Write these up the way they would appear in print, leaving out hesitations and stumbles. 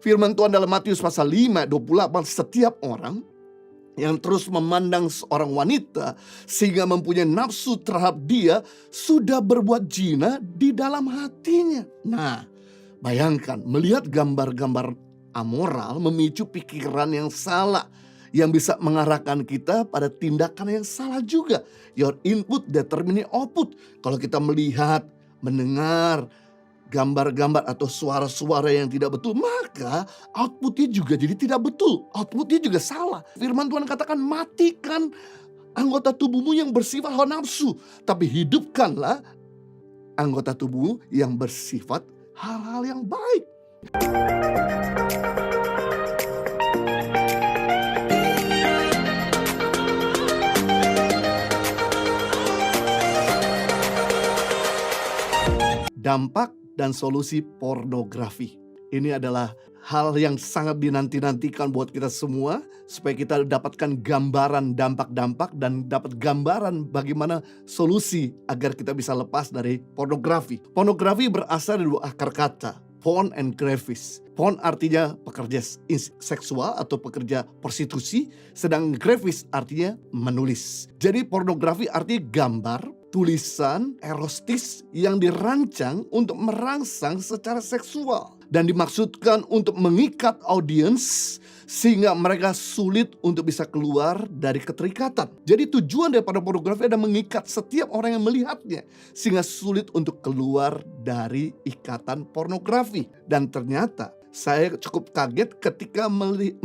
Firman Tuhan dalam Matius pasal 5, 28, setiap orang yang terus memandang seorang wanita sehingga mempunyai nafsu terhadap dia sudah berbuat zina di dalam hatinya. Nah, bayangkan melihat gambar-gambar amoral memicu pikiran yang salah yang bisa mengarahkan kita pada tindakan yang salah juga. Your input determine output. Kalau kita melihat, mendengar gambar-gambar atau suara-suara yang tidak betul, maka outputnya juga jadi tidak betul. Outputnya juga salah. Firman Tuhan katakan, matikan anggota tubuhmu yang bersifat hawa nafsu, tapi hidupkanlah anggota tubuh yang bersifat hal-hal yang baik. Dampak dan solusi pornografi. Ini adalah hal yang sangat dinanti-nantikan buat kita semua, supaya kita dapatkan gambaran dampak-dampak dan dapat gambaran bagaimana solusi agar kita bisa lepas dari pornografi. Pornografi berasal dari dua akar kata, porn and graphis. Porn artinya pekerja seksual atau pekerja prostitusi, sedang graphis artinya menulis. Jadi pornografi artinya gambar, tulisan erotis yang dirancang untuk merangsang secara seksual dan dimaksudkan untuk mengikat audiens sehingga mereka sulit untuk bisa keluar dari keterikatan. Jadi tujuan daripada pornografi adalah mengikat setiap orang yang melihatnya sehingga sulit untuk keluar dari ikatan pornografi. Dan ternyata saya cukup kaget ketika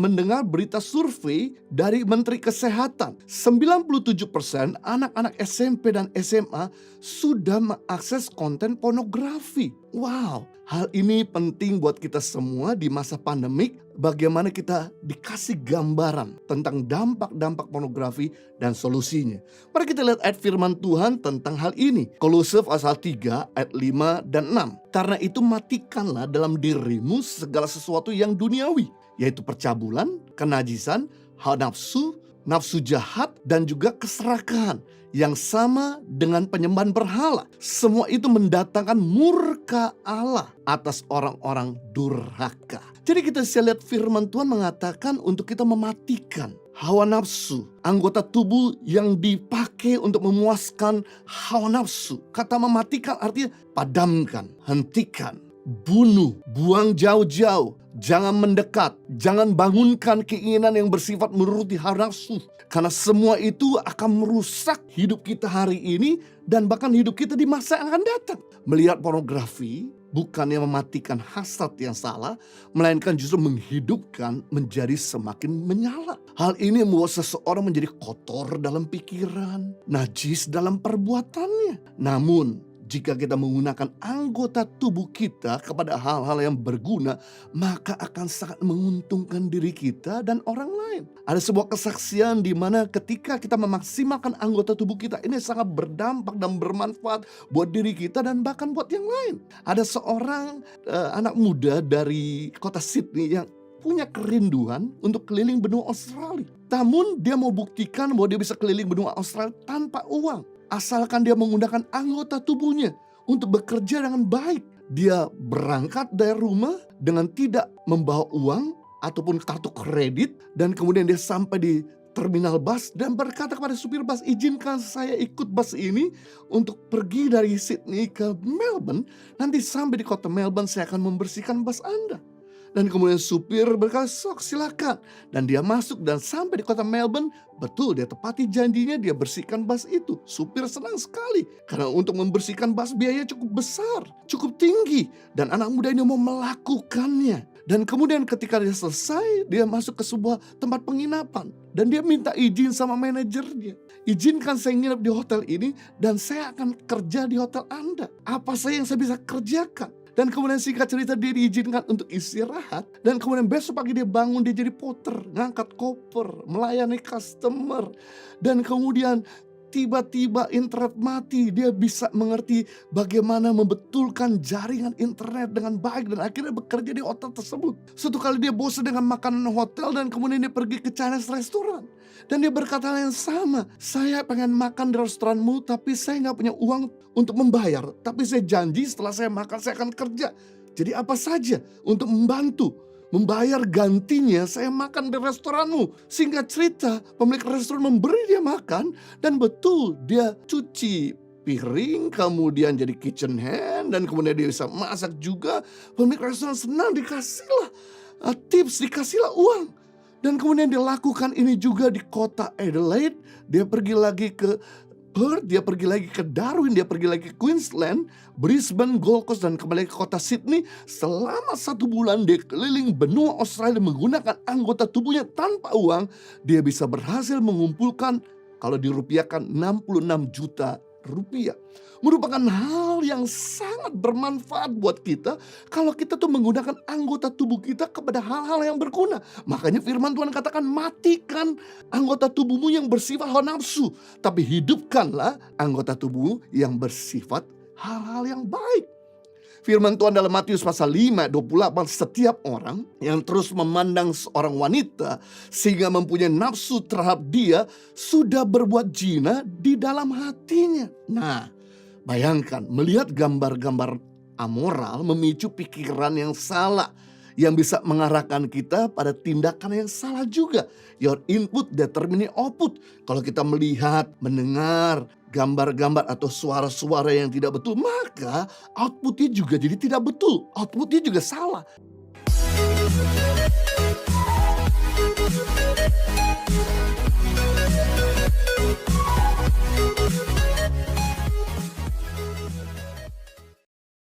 mendengar berita survei dari Menteri Kesehatan. 97% anak-anak SMP dan SMA sudah mengakses konten pornografi. Wow, hal ini penting buat kita semua di masa pandemik. Bagaimana kita dikasih gambaran tentang dampak-dampak pornografi dan solusinya. Mari kita lihat ayat firman Tuhan tentang hal ini. Kolose pasal 3 ayat 5 dan 6. Karena itu matikanlah dalam dirimu segala sesuatu yang duniawi, yaitu percabulan, kenajisan, hawa nafsu, nafsu jahat, dan juga keserakahan yang sama dengan penyembahan berhala. Semua itu mendatangkan murka Allah atas orang-orang durhaka. Jadi kita bisa lihat firman Tuhan mengatakan untuk kita mematikan hawa nafsu, anggota tubuh yang dipakai untuk memuaskan hawa nafsu. Kata mematikan artinya padamkan, hentikan, bunuh, buang jauh-jauh. Jangan mendekat, jangan bangunkan keinginan yang bersifat menuruti hawa nafsu. Karena semua itu akan merusak hidup kita hari ini dan bahkan hidup kita di masa yang akan datang. Melihat pornografi bukannya mematikan hasrat yang salah, melainkan justru menghidupkan menjadi semakin menyala. Hal ini membuat seseorang menjadi kotor dalam pikiran, najis dalam perbuatannya. Namun jika kita menggunakan anggota tubuh kita kepada hal-hal yang berguna, maka akan sangat menguntungkan diri kita dan orang lain. Ada sebuah kesaksian di mana ketika kita memaksimalkan anggota tubuh kita, ini sangat berdampak dan bermanfaat buat diri kita dan bahkan buat yang lain. Ada seorang anak muda dari kota Sydney yang punya kerinduan untuk keliling benua Australia. Namun dia mau buktikan bahwa dia bisa keliling benua Australia tanpa uang. Asalkan dia menggunakan anggota tubuhnya untuk bekerja dengan baik. Dia berangkat dari rumah dengan tidak membawa uang ataupun kartu kredit. Dan kemudian dia sampai di terminal bus dan berkata kepada supir bus, izinkan saya ikut bus ini untuk pergi dari Sydney ke Melbourne. Nanti sampai di kota Melbourne saya akan membersihkan bus Anda. Dan kemudian supir berkata, sok silakan. Dan dia masuk dan sampai di kota Melbourne. Betul, dia tepati janjinya, dia bersihkan bus itu. Supir senang sekali. Karena untuk membersihkan bus biayanya cukup besar, cukup tinggi. Dan anak muda ini mau melakukannya. Dan kemudian ketika dia selesai, dia masuk ke sebuah tempat penginapan. Dan dia minta izin sama manajernya. Izinkan saya nginep di hotel ini dan saya akan kerja di hotel Anda. Apa saja yang saya bisa kerjakan. Dan kemudian singkat cerita dia diizinkan untuk istirahat. Dan kemudian besok pagi dia bangun, dia jadi porter, ngangkat koper, melayani customer. Dan kemudian tiba-tiba internet mati. Dia bisa mengerti bagaimana membetulkan jaringan internet dengan baik. Dan akhirnya bekerja di hotel tersebut. Suatu kali dia bosan dengan makanan hotel dan kemudian dia pergi ke Chinese restaurant. Dan dia berkata yang sama, saya pengen makan di restoranmu tapi saya gak punya uang untuk membayar. Tapi saya janji setelah saya makan saya akan kerja. Jadi apa saja untuk membantu membayar gantinya saya makan di restoranmu. Singkat cerita, pemilik restoran memberi dia makan dan betul dia cuci piring, kemudian jadi kitchen hand, dan kemudian dia bisa masak juga. Pemilik restoran senang, dikasihlah tips, dikasihlah uang. Dan kemudian dia lakukan ini juga di kota Adelaide. Dia pergi lagi ke Perth, dia pergi lagi ke Darwin, dia pergi lagi ke Queensland, Brisbane, Gold Coast, dan kembali ke kota Sydney. Selama 1 bulan dia keliling benua Australia menggunakan anggota tubuhnya tanpa uang. Dia bisa berhasil mengumpulkan, kalau dirupiahkan, 66 juta rupiah. Merupakan hal yang sangat bermanfaat buat kita kalau kita tuh menggunakan anggota tubuh kita kepada hal-hal yang berguna. Makanya firman Tuhan katakan, matikan anggota tubuhmu yang bersifat hawa nafsu, tapi hidupkanlah anggota tubuh yang bersifat hal-hal yang baik. Firman Tuhan dalam Matius pasal 5, 28, setiap orang yang terus memandang seorang wanita sehingga mempunyai nafsu terhadap dia sudah berbuat zina di dalam hatinya. Nah, bayangkan melihat gambar-gambar amoral memicu pikiran yang salah yang bisa mengarahkan kita pada tindakan yang salah juga. Your input determine output. Kalau kita melihat, mendengar gambar-gambar atau suara-suara yang tidak betul, maka outputnya juga jadi tidak betul. Outputnya juga salah.